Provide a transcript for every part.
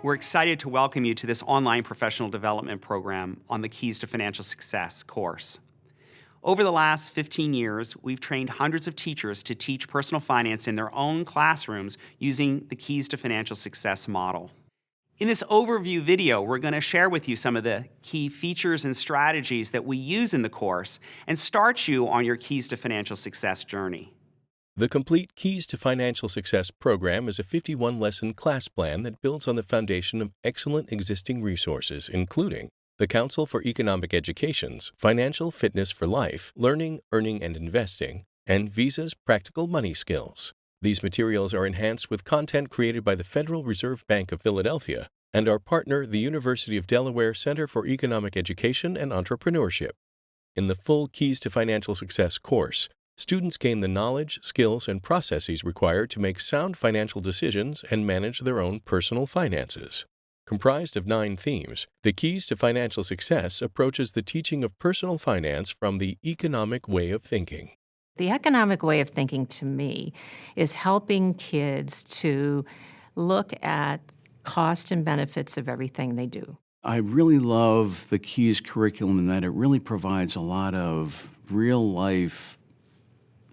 We're excited to welcome you to this online professional development program on the Keys to Financial Success course. Over the last 15 years, we've trained hundreds of teachers to teach personal finance in their own classrooms using the Keys to Financial Success model. In this overview video, we're going to share with you some of the key features and strategies that we use in the course and start you on your Keys to Financial Success journey. The complete Keys to Financial Success program is a 51-lesson class plan that builds on the foundation of excellent existing resources, including the Council for Economic Education's Financial Fitness for Life, Learning, Earning, and Investing, and Visa's Practical Money Skills. These materials are enhanced with content created by the Federal Reserve Bank of Philadelphia and our partner, the University of Delaware Center for Economic Education and Entrepreneurship. In the full Keys to Financial Success course, students gain the knowledge, skills, and processes required to make sound financial decisions and manage their own personal finances. Comprised of 9 themes, the Keys to Financial Success approaches the teaching of personal finance from the economic way of thinking. The economic way of thinking to me is helping kids to look at cost and benefits of everything they do. I really love the Keys curriculum in that it really provides a lot of real-life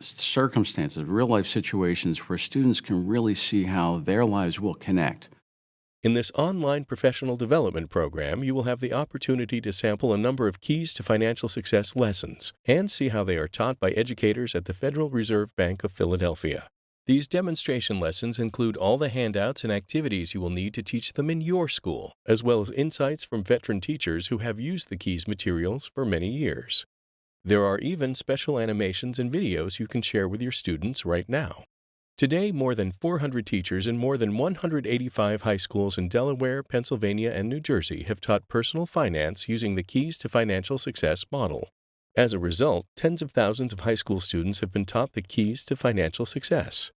circumstances, real-life situations where students can really see how their lives will connect. In this online professional development program, you will have the opportunity to sample a number of Keys to Financial Success lessons and see how they are taught by educators at the Federal Reserve Bank of Philadelphia. These demonstration lessons include all the handouts and activities you will need to teach them in your school, as well as insights from veteran teachers who have used the Keys materials for many years. There are even special animations and videos you can share with your students right now. Today, more than 400 teachers in more than 185 high schools in Delaware, Pennsylvania, and New Jersey have taught personal finance using the Keys to Financial Success model. As a result, tens of thousands of high school students have been taught the Keys to Financial Success.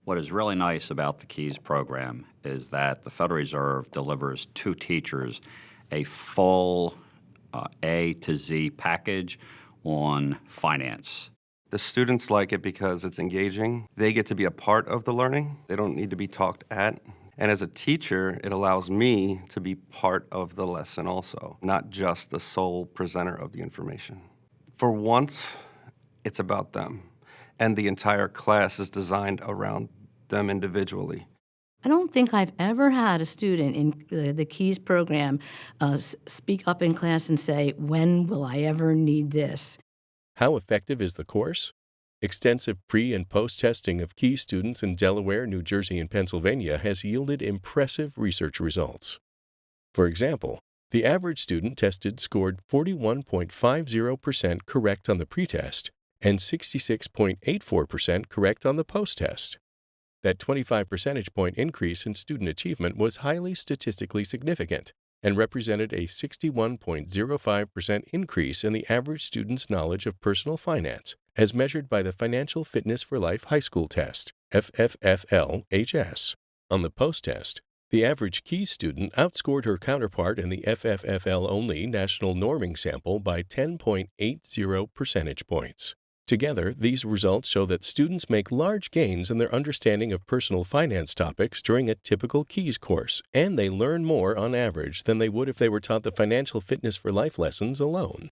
What is really nice about the Keys program is that the Federal Reserve delivers to teachers a full A to Z package on finance. The students like it because it's engaging. They get to be a part of the learning. They don't need to be talked at. And as a teacher, it allows me to be part of the lesson also, not just the sole presenter of the information. For once, it's about them. And the entire class is designed around them individually. I don't think I've ever had a student in the Keys program speak up in class and say, "When will I ever need this?" How effective is the course? Extensive pre- and post-testing of Keys students in Delaware, New Jersey, and Pennsylvania has yielded impressive research results. For example, the average student tested scored 41.50% correct on the pretest and 66.84% correct on the post-test. That 25 percentage point increase in student achievement was highly statistically significant and represented a 61.05% increase in the average student's knowledge of personal finance, as measured by the Financial Fitness for Life High School Test, FFFL-HS. On the post-test, the average Keys student outscored her counterpart in the FFFL-only national norming sample by 10.80 percentage points. Together, these results show that students make large gains in their understanding of personal finance topics during a typical Keys course, and they learn more on average than they would if they were taught the Financial Fitness for Life lessons alone.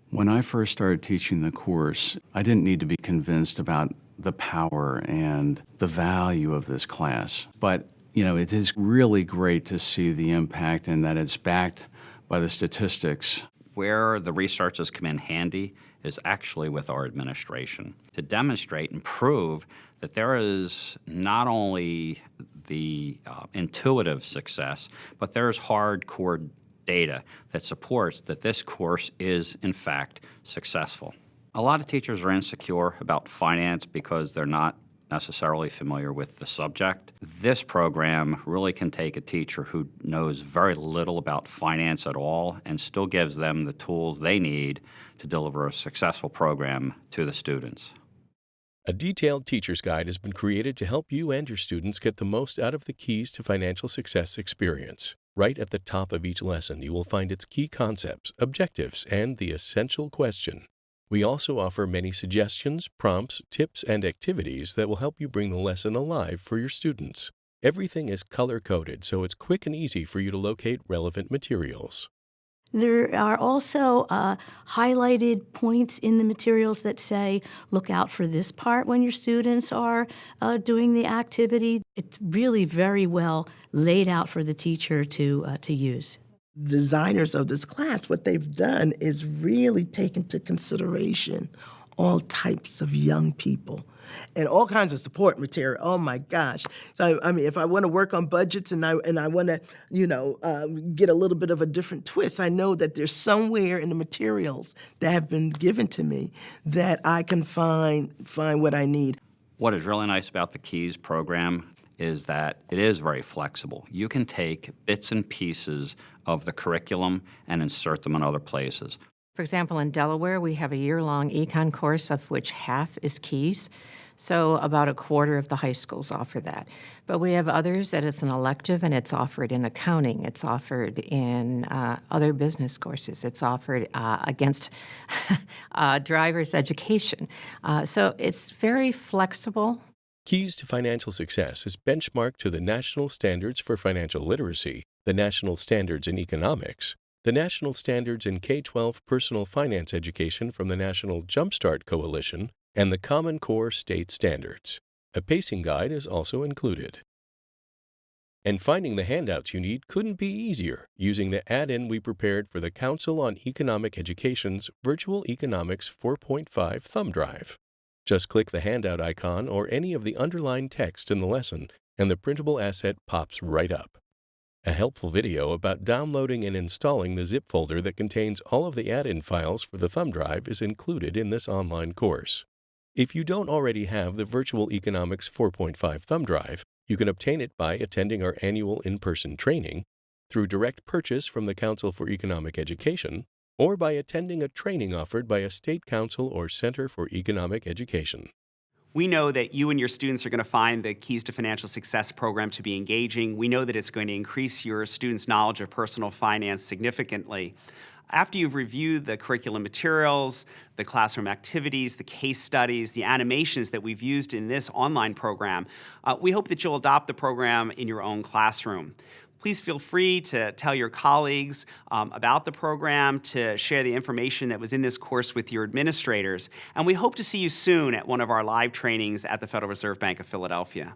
When I first started teaching the course, I didn't need to be convinced about the power and the value of this class. But, it is really great to see the impact and that it's backed by the statistics. Where the researchers come in handy is actually with our administration to demonstrate and prove that there is not only the intuitive success, but there's hardcore data that supports that this course is, in fact, successful. A lot of teachers are insecure about finance because they're not necessarily familiar with the subject. This program really can take a teacher who knows very little about finance at all and still gives them the tools they need to deliver a successful program to the students. A detailed teacher's guide has been created to help you and your students get the most out of the Keys to Financial Success experience. Right at the top of each lesson, you will find its key concepts, objectives, and the essential question. We also offer many suggestions, prompts, tips, and activities that will help you bring the lesson alive for your students. Everything is color-coded, so it's quick and easy for you to locate relevant materials. There are also highlighted points in the materials that say, look out for this part when your students are doing the activity. It's really very well laid out for the teacher to use. Designers of this class, what they've done is really take into consideration all types of young people and all kinds of support material. Oh my gosh! So I mean, if I want to work on budgets and I want to, get a little bit of a different twist, I know that there's somewhere in the materials that have been given to me that I can find what I need. What is really nice about the KEYS program is that it is very flexible. You can take bits and pieces of the curriculum and insert them in other places. For example, in Delaware, we have a year-long econ course of which half is KEYS. So about a quarter of the high schools offer that. But we have others that it's an elective and it's offered in accounting. It's offered in other business courses. It's offered against driver's education. So it's very flexible. Keys to Financial Success is benchmarked to the National Standards for Financial Literacy, the National Standards in Economics, the National Standards in K-12 Personal Finance Education from the National Jumpstart Coalition, and the Common Core State Standards. A pacing guide is also included. And finding the handouts you need couldn't be easier using the add-in we prepared for the Council on Economic Education's Virtual Economics 4.5 thumb drive. Just click the handout icon or any of the underlined text in the lesson, and the printable asset pops right up. A helpful video about downloading and installing the zip folder that contains all of the add-in files for the thumb drive is included in this online course. If you don't already have the Virtual Economics 4.5 thumb drive, you can obtain it by attending our annual in-person training, through direct purchase from the Council for Economic Education, or by attending a training offered by a state council or Center for Economic Education. We know that you and your students are going to find the Keys to Financial Success program to be engaging. We know that it's going to increase your students' knowledge of personal finance significantly. After you've reviewed the curriculum materials, the classroom activities, the case studies, the animations that we've used in this online program, we hope that you'll adopt the program in your own classroom. Please feel free to tell your colleagues about the program, to share the information that was in this course with your administrators, and we hope to see you soon at one of our live trainings at the Federal Reserve Bank of Philadelphia.